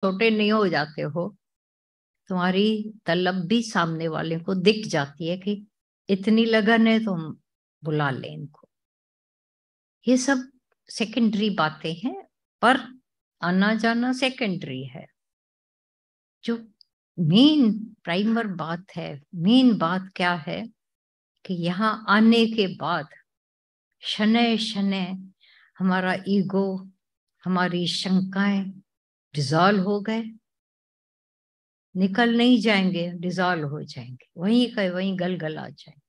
छोटे नहीं हो जाते हो, तुम्हारी तलब भी सामने वाले को दिख जाती है कि इतनी लगन है तो हम बुला लें इनको। ये सब सेकेंडरी बातें हैं, पर आना जाना सेकेंडरी है। जो मेन प्राइमर बात है, मेन बात क्या है कि यहाँ आने के बाद शनय शनय हमारा ईगो, हमारी शंकाएं डिजॉल्व हो गए, निकल नहीं जाएंगे, डिजॉल्व हो जाएंगे, वहीं का वहीं गलगला जाएंगे।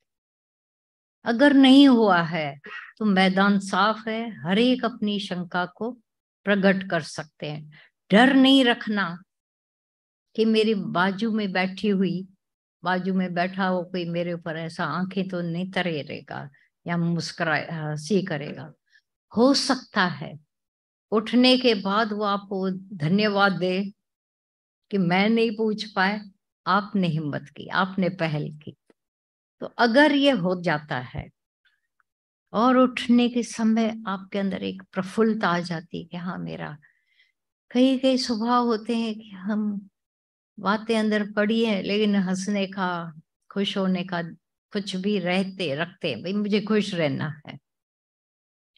अगर नहीं हुआ है तो मैदान साफ है, हर एक अपनी शंका को प्रकट कर सकते हैं। डर नहीं रखना कि मेरी बाजू में बैठी हुई, बाजू में बैठा हो कोई मेरे ऊपर ऐसा आंखें तो नहीं तरेगा या मुस्कुरा हंसी करेगा। हो सकता है उठने के बाद वो आपको धन्यवाद दे कि मैं नहीं पूछ पाए, आपने हिम्मत की, आपने पहल की। तो अगर ये हो जाता है और उठने के समय आपके अंदर एक प्रफुल्लता आ जाती है कि हाँ मेरा, कई कई स्वभाव होते हैं कि हम बातें अंदर पड़ी है लेकिन हंसने का, खुश होने का कुछ भी रहते रखते हैं, भाई मुझे खुश रहना है,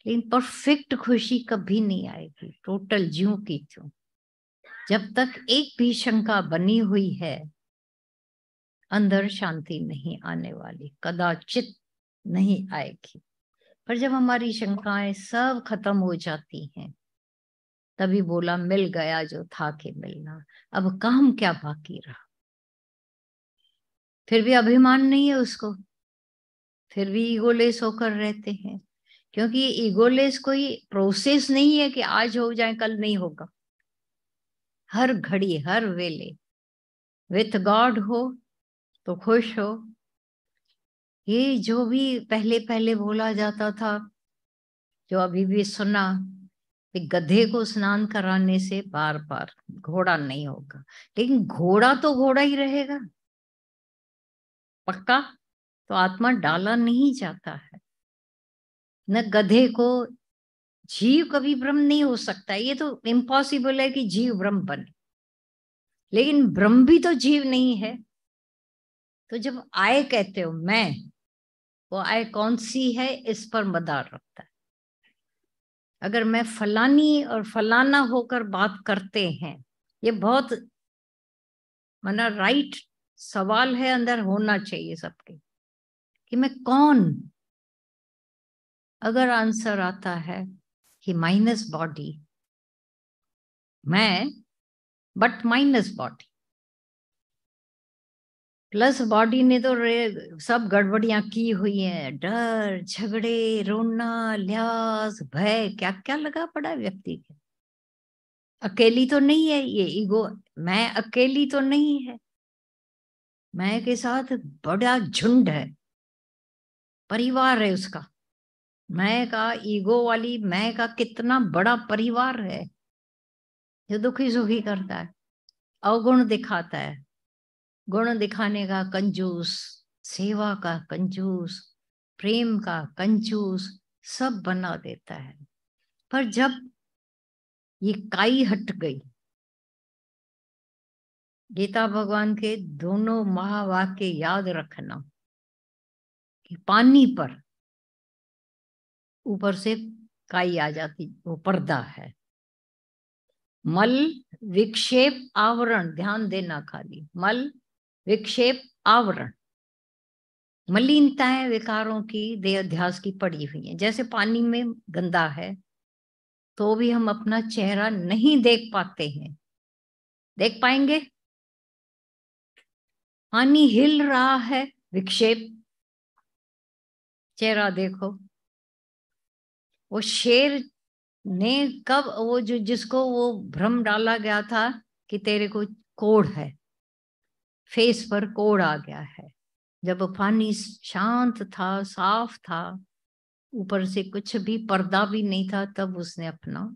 लेकिन परफेक्ट खुशी कभी नहीं आएगी, टोटल ज्यों की त्यों। जब तक एक भी शंका बनी हुई है अंदर शांति नहीं आने वाली, कदाचित नहीं आएगी। पर जब हमारी शंकाएं सब खत्म हो जाती हैं, तभी बोला मिल गया जो था कि मिलना, अब काम क्या बाकी रहा। फिर भी अभिमान नहीं है उसको, फिर भी ईगोलेस होकर रहते हैं, क्योंकि ईगोलेस कोई प्रोसेस नहीं है कि आज हो जाए कल नहीं होगा। हर घड़ी हर वेले विथ गॉड हो तो खुश हो। ये जो भी पहले पहले बोला जाता था, जो अभी भी सुना कि गधे को स्नान कराने से बार बार घोड़ा नहीं होगा, लेकिन घोड़ा तो घोड़ा ही रहेगा पक्का। तो आत्मा डाला नहीं जाता है। न गधे को, जीव कभी ब्रह्म नहीं हो सकता, ये तो इम्पॉसिबल है कि जीव ब्रह्म बने, लेकिन ब्रह्म भी तो जीव नहीं है। तो जब आय कहते हो मैं, वो आय कौन सी है इस पर मदार रखता है। अगर मैं फलानी और फलाना होकर बात करते हैं, ये बहुत माना राइट सवाल है, अंदर होना चाहिए सबके कि मैं कौन। अगर आंसर आता है कि माइनस बॉडी, मैं but minus body, plus body ने तो सब गड़बड़ियां की हुई हैं, डर झगड़े रोना ल्यास भय क्या क्या लगा पड़ा है व्यक्ति के। अकेली तो नहीं है ये ईगो, मैं अकेली तो नहीं है, मैं के साथ बड़ा झुंड है, परिवार है उसका। मैं का ईगो वाली मैं का कितना बड़ा परिवार है जो दुखी सुखी करता है, अवगुण दिखाता है, गुण दिखाने का कंजूस, सेवा का कंजूस, प्रेम का कंजूस, सब बना देता है। पर जब ये काई हट गई, गीता भगवान के दोनों महावाक्य याद रखना कि पानी पर ऊपर से काई आ जाती, वो पर्दा है। मल विक्षेप आवरण, ध्यान देना, खाली मल विक्षेप आवरण, मलिनताएं विकारों की देह अध्यास की पड़ी हुई है। जैसे पानी में गंदा है तो भी हम अपना चेहरा नहीं देख पाते हैं, देख पाएंगे? पानी हिल रहा है, विक्षेप, चेहरा देखो। वो शेर ने कब, वो जो जिसको वो भ्रम डाला गया था कि तेरे को कोढ़ है, फेस पर कोढ़ आ गया है, जब पानी शांत था, साफ था, ऊपर से कुछ भी पर्दा भी नहीं था, तब उसने अपना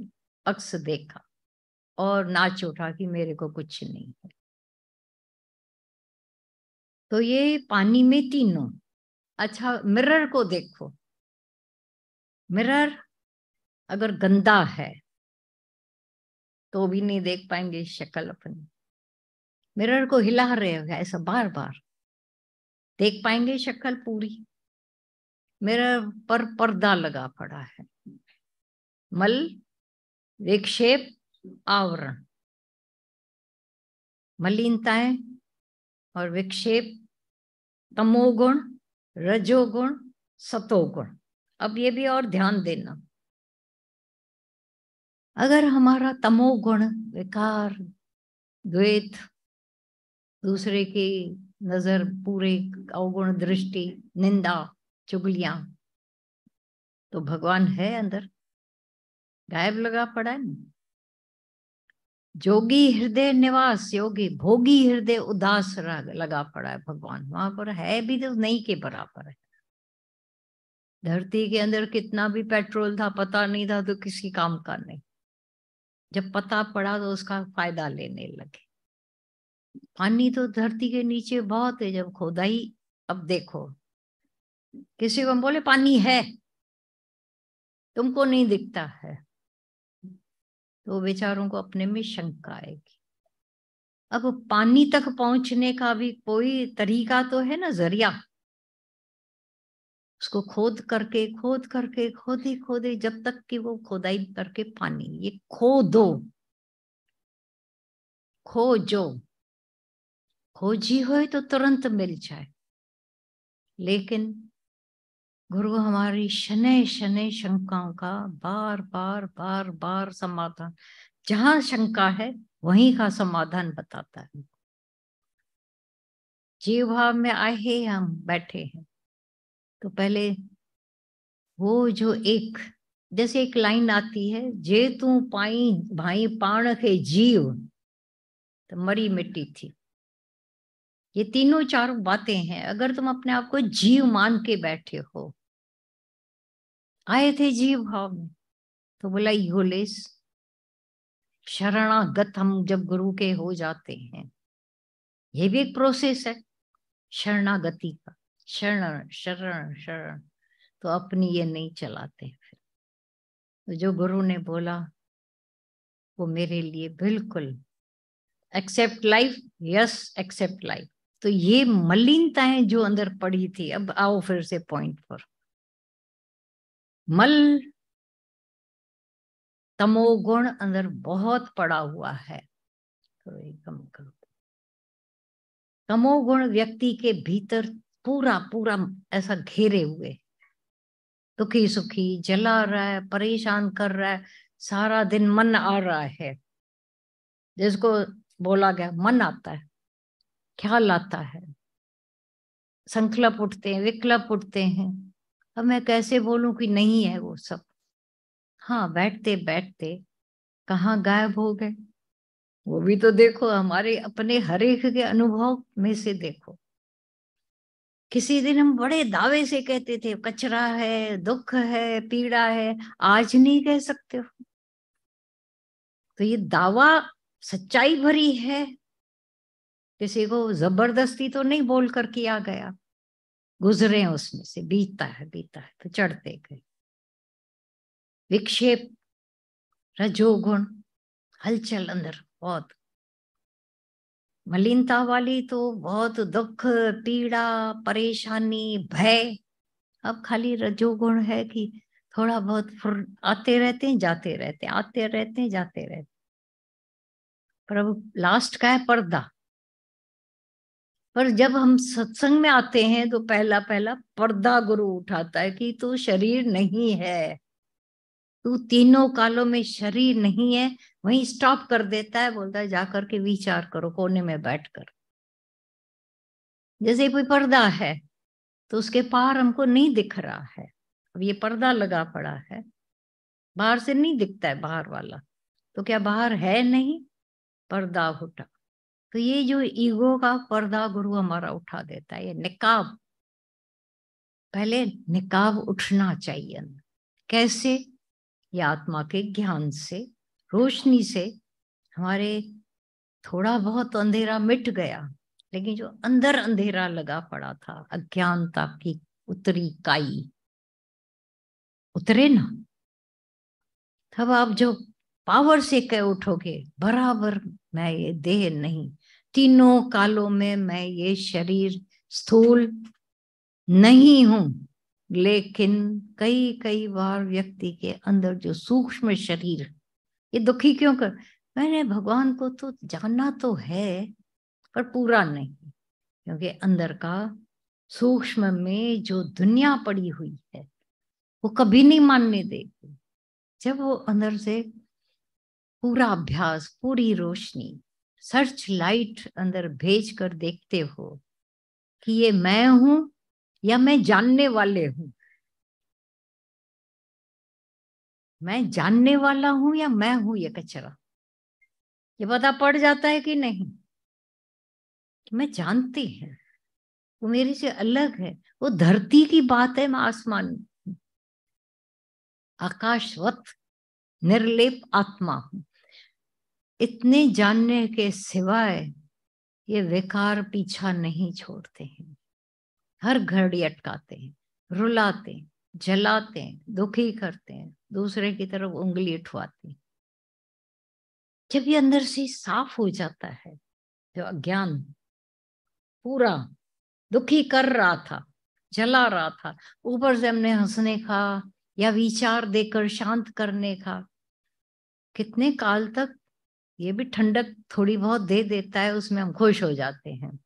अक्स देखा और नाच उठा कि मेरे को कुछ नहीं है। तो ये पानी में तीनों। अच्छा मिरर को देखो, मिरर अगर गंदा है तो भी नहीं देख पाएंगे शक्ल अपनी। मिरर को हिला रहे हो ऐसा बार बार, देख पाएंगे शक्ल पूरी? मिरर पर पर्दा लगा पड़ा है, मल, विक्षेप, आवरण, मलिनताएं और विक्षेप, तमोगुण, रजोगुण, सतोगुण। अब ये भी और ध्यान देना, अगर हमारा तमोगुण विकार, द्वेष, दूसरे की नजर, पूरे अवगुण दृष्टि, निंदा, चुगलियां, तो भगवान है अंदर, गायब लगा पड़ा है ना। जोगी हृदय निवास योगी, भोगी हृदय उदास लगा पड़ा है भगवान, वहां पर है भी तो नहीं के बराबर है। धरती के अंदर कितना भी पेट्रोल था, पता नहीं था तो किसी काम का नहीं, जब पता पड़ा तो उसका फायदा लेने लगे। पानी तो धरती के नीचे बहुत है, जब खोदाई, अब देखो किसी को हम बोले पानी है, तुमको नहीं दिखता है, तो बेचारों को अपने में शंका आएगी। अब पानी तक पहुंचने का भी कोई तरीका तो है ना, जरिया। उसको खोद करके खोदे खोदे जब तक कि वो खोदाई करके पानी, ये खोदो, खोजो, खोजी हो तो तुरंत मिल जाए। लेकिन गुरु हमारी शनै शनै शंकाओं का बार बार बार बार समाधान, जहां शंका है वहीं का समाधान बताता है। जीव भाव में आए हम बैठे हैं, तो पहले वो जो एक, जैसे एक लाइन आती है, जे तू पाई भाई पाण के जीव, तो मरी मिट्टी थी। ये तीनों चारों बातें हैं, अगर तुम अपने आप को जीव मान के बैठे हो, आए थे जीव भाव में, तो बोला योलेस शरणागत हम जब गुरु के हो जाते हैं, ये भी एक प्रोसेस है शरणागति का। शरण शरण शरण, तो अपनी ये नहीं चलाते फिर। तो जो गुरु ने बोला वो मेरे लिए बिल्कुल, accept life, yes accept life. तो ये मलिनताएं जो अंदर पड़ी थी, अब आओ फिर से पॉइंट पर। मल, तमोगुण अंदर बहुत पड़ा हुआ है, तो एकदम करो। तमोगुण व्यक्ति के भीतर पूरा पूरा ऐसा घेरे हुए, दुखी सुखी जला रहा है, परेशान कर रहा है, सारा दिन मन आ रहा है, जिसको बोला गया मन आता है, ख्याल आता है, संकल्प उठते हैं, विकल्प उठते हैं। अब मैं कैसे बोलूं कि नहीं है वो सब। हाँ, बैठते बैठते कहाँ गायब हो गए, वो भी तो देखो, हमारे अपने हर एक के अनुभव में से देखो। किसी दिन हम बड़े दावे से कहते थे कचरा है, दुख है, पीड़ा है, आज नहीं कह सकते हो। तो ये दावा सच्चाई भरी है, किसी को जबरदस्ती तो नहीं बोलकर किया गया, गुजरे उसमें से, बीता है तो चढ़ते गए। विक्षेप, रजोगुण, हलचल अंदर बहुत, मलिनता वाली तो बहुत दुख, पीड़ा, परेशानी, भय। अब खाली रजोगुण है कि थोड़ा बहुत आते रहते हैं जाते रहते हैं, आते रहते हैं जाते रहते हैं। पर अब लास्ट का है पर्दा। पर जब हम सत्संग में आते हैं तो पहला पहला पर्दा गुरु उठाता है कि तू शरीर नहीं है, तू तीनों कालों में शरीर नहीं है। वहीं स्टॉप कर देता है, बोलता है जाकर के विचार करो कोने में बैठकर। जैसे कोई पर्दा है तो उसके पार हमको नहीं दिख रहा है, अब ये पर्दा लगा पड़ा है, बाहर से नहीं दिखता है बाहर वाला, तो क्या बाहर है नहीं, पर्दा उठा। तो ये जो ईगो का पर्दा गुरु हमारा उठा देता है, ये निकाब, पहले निकाब उठना चाहिए। कैसे? ये आत्मा के ज्ञान से, रोशनी से हमारे थोड़ा बहुत अंधेरा मिट गया, लेकिन जो अंदर अंधेरा लगा पड़ा था, अज्ञानता की उत्तरी काई, उतरे ना, तब आप जो पावर से कह उठोगे बराबर मैं ये देह नहीं, तीनों कालों में मैं ये शरीर स्थूल नहीं हूं, लेकिन कई कई बार व्यक्ति के अंदर जो सूक्ष्म शरीर ये दुखी क्यों कर, मैंने भगवान को तो जाना तो है पर पूरा नहीं, क्योंकि अंदर का सूक्ष्म में जो दुनिया पड़ी हुई है वो कभी नहीं मानने देगी। जब वो अंदर से पूरा अभ्यास, पूरी रोशनी, सर्च लाइट अंदर भेज कर देखते हो कि ये मैं हूं या मैं जानने वाले हूं, मैं जानने वाला हूं या मैं हूं ये कचरा, ये पता पड़ जाता है कि नहीं कि मैं जानती है वो मेरे से अलग है, वो धरती की बात है, मैं आसमान आकाशवत निर्लेप आत्मा हूं। इतने जानने के सिवाय ये विकार पीछा नहीं छोड़ते हैं, हर घड़ी अटकाते हैं, रुलाते हैं, जलाते हैं, दुखी करते हैं, दूसरे की तरफ उंगली उठवाते हैं। जब ये अंदर से साफ हो जाता है, जो अज्ञान पूरा दुखी कर रहा था, जला रहा था, ऊपर से हमने हंसने का या विचार देकर शांत करने का, कितने काल तक ये भी ठंडक थोड़ी बहुत दे देता है, उसमें हम खुश हो जाते हैं।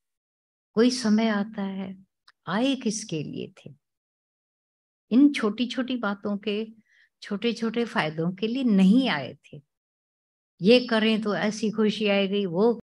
कोई समय आता है, आए किसके लिए थे, इन छोटी छोटी बातों के छोटे छोटे फायदों के लिए नहीं आए थे। ये करें तो ऐसी खुशी आएगी, वो